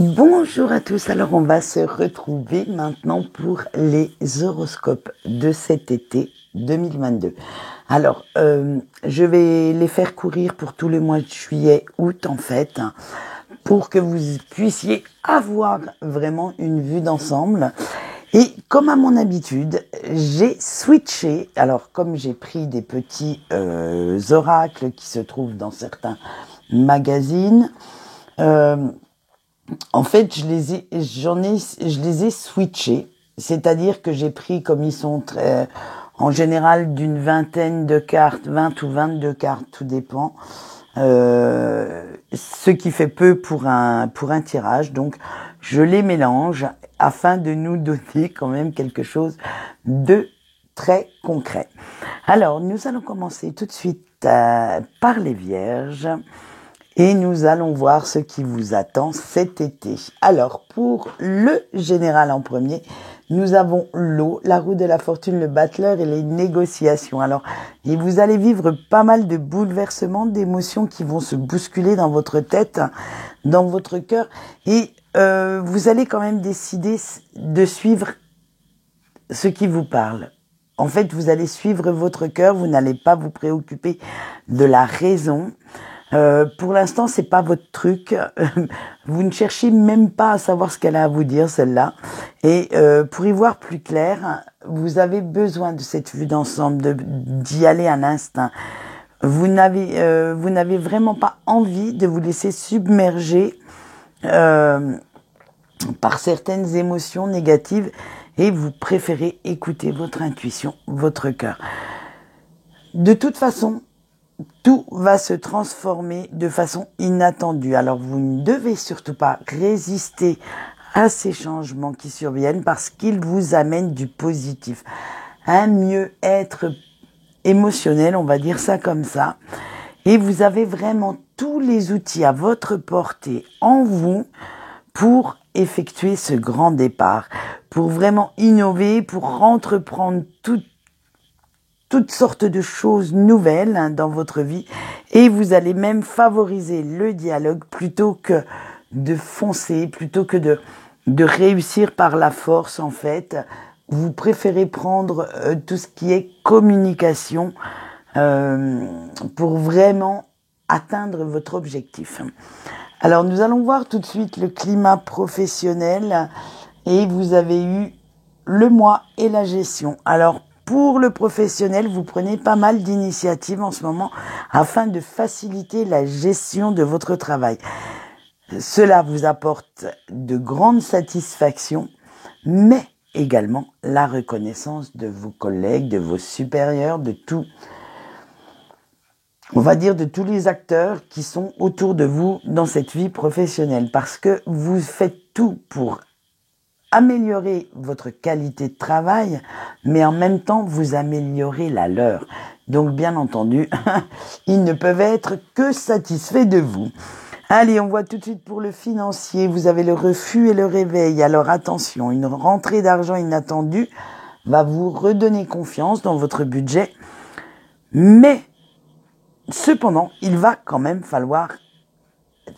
Bonjour à tous, alors on va se retrouver maintenant pour les horoscopes de cet été 2022. Alors, je vais les faire courir pour tout le mois de juillet, août en fait, pour que vous puissiez avoir vraiment une vue d'ensemble. Et comme à mon habitude, j'ai switché, alors comme j'ai pris des petits oracles qui se trouvent dans certains magazines, euh, en fait, je les ai switchés. C'est-à-dire que j'ai pris, comme ils sont en général d'une vingtaine de cartes, 20 ou 22 cartes, tout dépend. Ce qui fait peu pour un tirage. Donc, je les mélange afin de nous donner quand même quelque chose de très concret. Alors, nous allons commencer tout de suite par les Vierges. Et nous allons voir ce qui vous attend cet été. Alors, pour le général en premier, nous avons l'eau, la roue de la fortune, le battleur et les négociations. Alors, et vous allez vivre pas mal de bouleversements, d'émotions qui vont se bousculer dans votre tête, dans votre cœur. Et vous allez quand même décider de suivre ce qui vous parle. En fait, vous allez suivre votre cœur, vous n'allez pas vous préoccuper de la raison. Pour l'instant, c'est pas votre truc. Vous ne cherchez même pas à savoir ce qu'elle a à vous dire, celle-là. Et pour y voir plus clair, vous avez besoin de cette vue d'ensemble, d'y aller à l'instinct. Vous n'avez vraiment pas envie de vous laisser submerger par certaines émotions négatives et vous préférez écouter votre intuition, votre cœur. De toute façon, tout va se transformer de façon inattendue. Alors, vous ne devez surtout pas résister à ces changements qui surviennent parce qu'ils vous amènent du positif. Un mieux-être émotionnel, on va dire ça comme ça. Et vous avez vraiment tous les outils à votre portée en vous pour effectuer ce grand départ, pour vraiment innover, pour entreprendre toutes sortes de choses nouvelles dans votre vie et vous allez même favoriser le dialogue plutôt que de foncer, plutôt que de réussir par la force en fait. Vous préférez prendre tout ce qui est communication pour vraiment atteindre votre objectif. Alors nous allons voir tout de suite le climat professionnel et vous avez eu le mois et la gestion. Alors pour le professionnel, vous prenez pas mal d'initiatives en ce moment afin de faciliter la gestion de votre travail. Cela vous apporte de grandes satisfactions, mais également la reconnaissance de vos collègues, de vos supérieurs, de tout. On va dire de tous les acteurs qui sont autour de vous dans cette vie professionnelle parce que vous faites tout pour améliorer votre qualité de travail, mais en même temps, vous améliorez la leur. Donc, bien entendu, ils ne peuvent être que satisfaits de vous. Allez, on voit tout de suite pour le financier. Vous avez le refus et le réveil. Alors, attention, une rentrée d'argent inattendue va vous redonner confiance dans votre budget. Mais, cependant, il va quand même falloir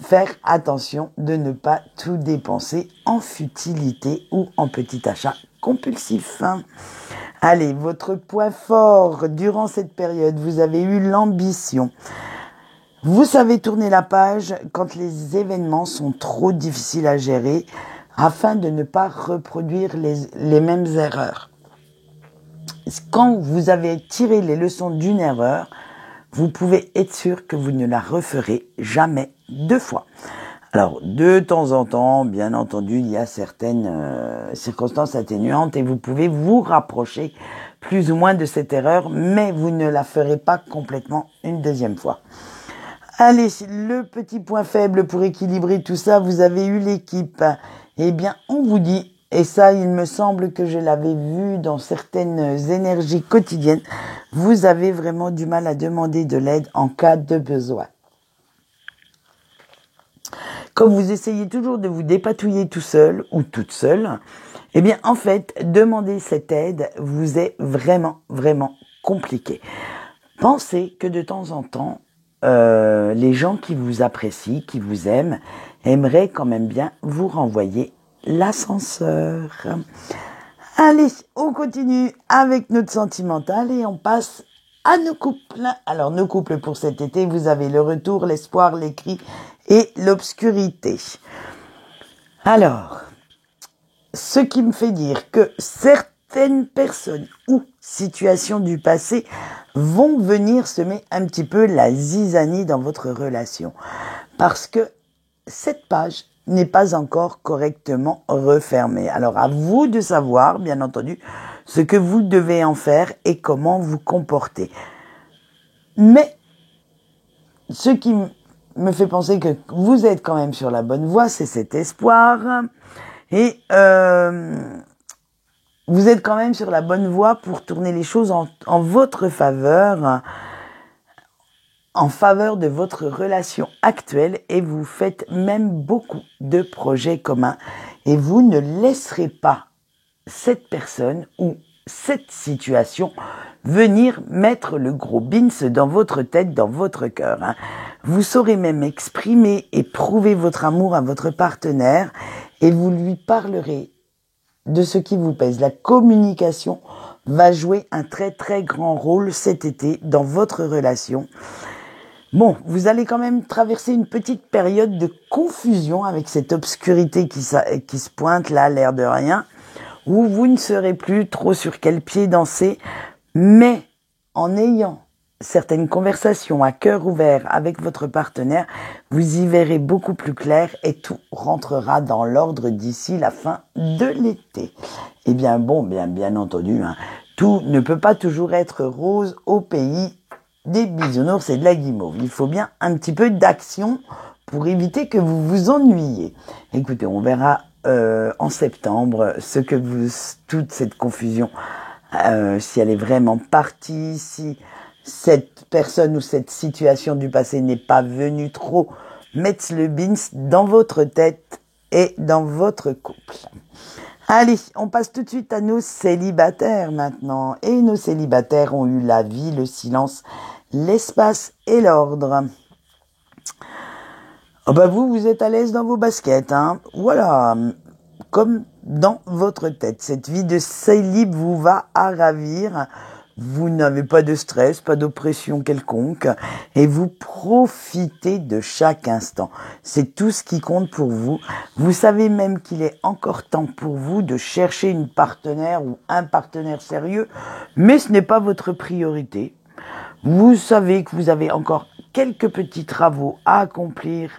faire attention de ne pas tout dépenser en futilité ou en petit achat compulsif. Allez, votre point fort durant cette période, vous avez eu l'ambition. Vous savez tourner la page quand les événements sont trop difficiles à gérer afin de ne pas reproduire les mêmes erreurs. Quand vous avez tiré les leçons d'une erreur, vous pouvez être sûr que vous ne la referez jamais deux fois. Alors, de temps en temps, bien entendu, il y a certaines circonstances atténuantes et vous pouvez vous rapprocher plus ou moins de cette erreur, mais vous ne la ferez pas complètement une deuxième fois. Allez, le petit point faible pour équilibrer tout ça, vous avez eu l'équipe. Eh bien, on vous dit, et ça, il me semble que je l'avais vu dans certaines énergies quotidiennes, vous avez vraiment du mal à demander de l'aide en cas de besoin. Comme vous essayez toujours de vous dépatouiller tout seul ou toute seule, eh bien, en fait, demander cette aide vous est vraiment, vraiment compliqué. Pensez que de temps en temps, les gens qui vous apprécient, qui vous aiment, aimeraient quand même bien vous renvoyer l'ascenseur. Allez, on continue avec notre sentimental et on passe à nos couples. Alors, nos couples pour cet été, vous avez le retour, l'espoir, les cris et l'obscurité. Alors, ce qui me fait dire que certaines personnes ou situations du passé vont venir semer un petit peu la zizanie dans votre relation. Parce que cette page n'est pas encore correctement refermée. Alors à vous de savoir, bien entendu, ce que vous devez en faire et comment vous comporter. Mais ce qui me fait penser que vous êtes quand même sur la bonne voie, c'est cet espoir. Et vous êtes quand même sur la bonne voie pour tourner les choses en votre faveur, en faveur de votre relation actuelle, et vous faites même beaucoup de projets communs et vous ne laisserez pas cette personne ou cette situation venir mettre le gros bins dans votre tête, dans votre cœur. Vous saurez même exprimer et prouver votre amour à votre partenaire et vous lui parlerez de ce qui vous pèse. La communication va jouer un très très grand rôle cet été dans votre relation. Bon, vous allez quand même traverser une petite période de confusion avec cette obscurité qui se pointe là, l'air de rien, où vous ne saurez plus trop sur quel pied danser, mais en ayant certaines conversations à cœur ouvert avec votre partenaire, vous y verrez beaucoup plus clair et tout rentrera dans l'ordre d'ici la fin de l'été. Eh bien bon, bien entendu, tout ne peut pas toujours être rose au pays des bisounours et de la guimauve. Il faut bien un petit peu d'action pour éviter que vous vous ennuyiez. Écoutez, on verra en septembre toute cette confusion, si elle est vraiment partie, si cette personne ou cette situation du passé n'est pas venue trop mettre le bins dans votre tête et dans votre couple. Allez, on passe tout de suite à nos célibataires maintenant. Et nos célibataires ont eu la vie, le silence, l'espace et l'ordre. Oh bah vous êtes à l'aise dans vos baskets, Voilà, comme dans votre tête. Cette vie de célib vous va à ravir. Vous n'avez pas de stress, pas d'oppression quelconque, et vous profitez de chaque instant. C'est tout ce qui compte pour vous. Vous savez même qu'il est encore temps pour vous de chercher une partenaire ou un partenaire sérieux, mais ce n'est pas votre priorité. Vous savez que vous avez encore quelques petits travaux à accomplir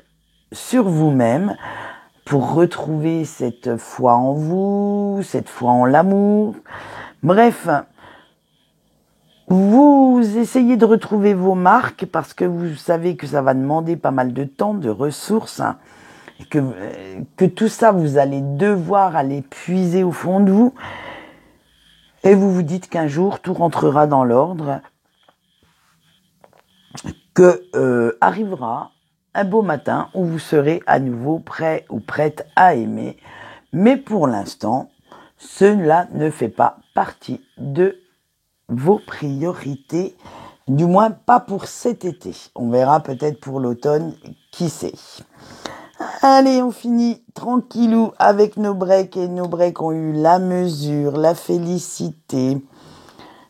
sur vous-même pour retrouver cette foi en vous, cette foi en l'amour. Bref, vous essayez de retrouver vos marques parce que vous savez que ça va demander pas mal de temps, de ressources, et que tout ça, vous allez devoir aller puiser au fond de vous. Et vous vous dites qu'un jour, tout rentrera dans l'ordre, que arrivera un beau matin où vous serez à nouveau prêt ou prête à aimer. Mais pour l'instant, cela ne fait pas partie de vos priorités, du moins pas pour cet été. On verra peut-être pour l'automne, qui sait. Allez, on finit tranquillou avec nos breaks, et nos breaks ont eu la mesure, la félicité,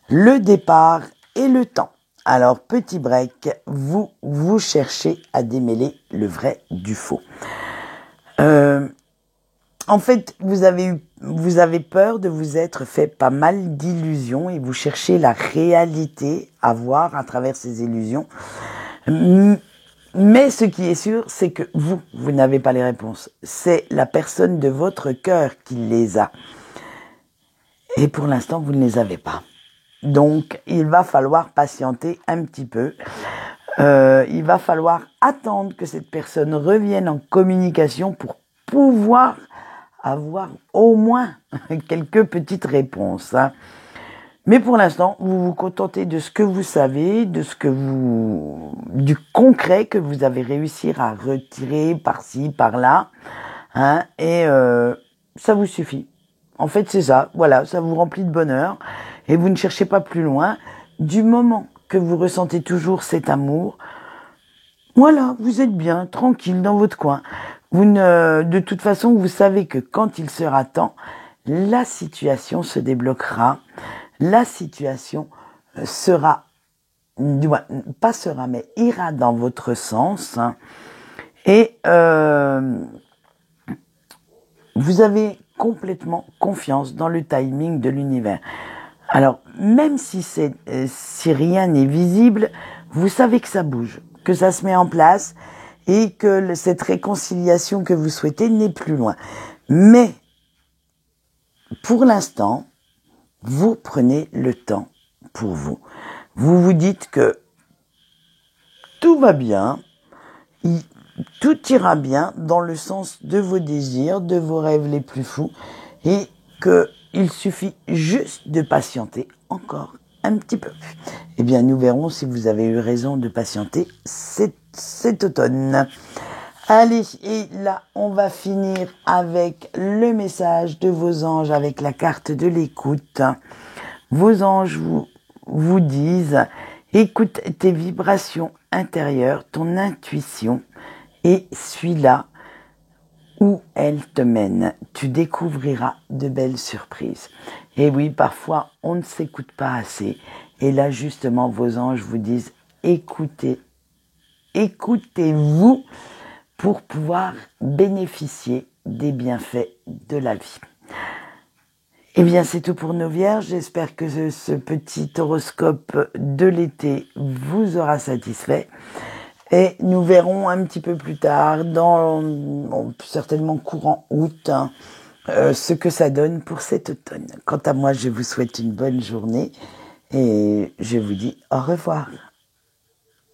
le départ et le temps. Alors, petit break, vous cherchez à démêler le vrai du faux. En fait, vous avez peur de vous être fait pas mal d'illusions et vous cherchez la réalité à voir à travers ces illusions. Mais ce qui est sûr, c'est que vous n'avez pas les réponses. C'est la personne de votre cœur qui les a. Et pour l'instant, vous ne les avez pas. Donc, il va falloir patienter un petit peu. Il va falloir attendre que cette personne revienne en communication pour pouvoir avoir au moins quelques petites réponses. Mais pour l'instant, vous vous contentez de ce que vous savez, du concret que vous avez réussi à retirer par-ci, par-là, et ça vous suffit. En fait, c'est ça. Voilà, ça vous remplit de bonheur et vous ne cherchez pas plus loin. Du moment que vous ressentez toujours cet amour, Voilà, vous êtes bien, tranquille dans votre coin. De toute façon, vous savez que quand il sera temps, la situation se débloquera. La situation sera, du moins, pas sera, mais ira dans votre sens. Hein. Et vous avez complètement confiance dans le timing de l'univers. Alors, même si rien n'est visible, vous savez que ça bouge, que ça se met en place et que cette réconciliation que vous souhaitez n'est plus loin. Mais, pour l'instant, vous prenez le temps pour vous. Vous vous dites que tout va bien, tout ira bien dans le sens de vos désirs, de vos rêves les plus fous, et qu'il suffit juste de patienter encore un petit peu. Eh bien, nous verrons si vous avez eu raison de patienter cet automne. Allez, et là, on va finir avec le message de vos anges, avec la carte de l'écoute. Vos anges vous disent, écoute tes vibrations intérieures, ton intuition, et suis-la où elle te mène. Tu découvriras de belles surprises. Et oui, parfois, on ne s'écoute pas assez. Et là, justement, vos anges vous disent, écoutez-vous pour pouvoir bénéficier des bienfaits de la vie. Eh bien, c'est tout pour nos vierges. J'espère que ce petit horoscope de l'été vous aura satisfait. Et nous verrons un petit peu plus tard, certainement courant août, ce que ça donne pour cet automne. Quant à moi, je vous souhaite une bonne journée et je vous dis au revoir.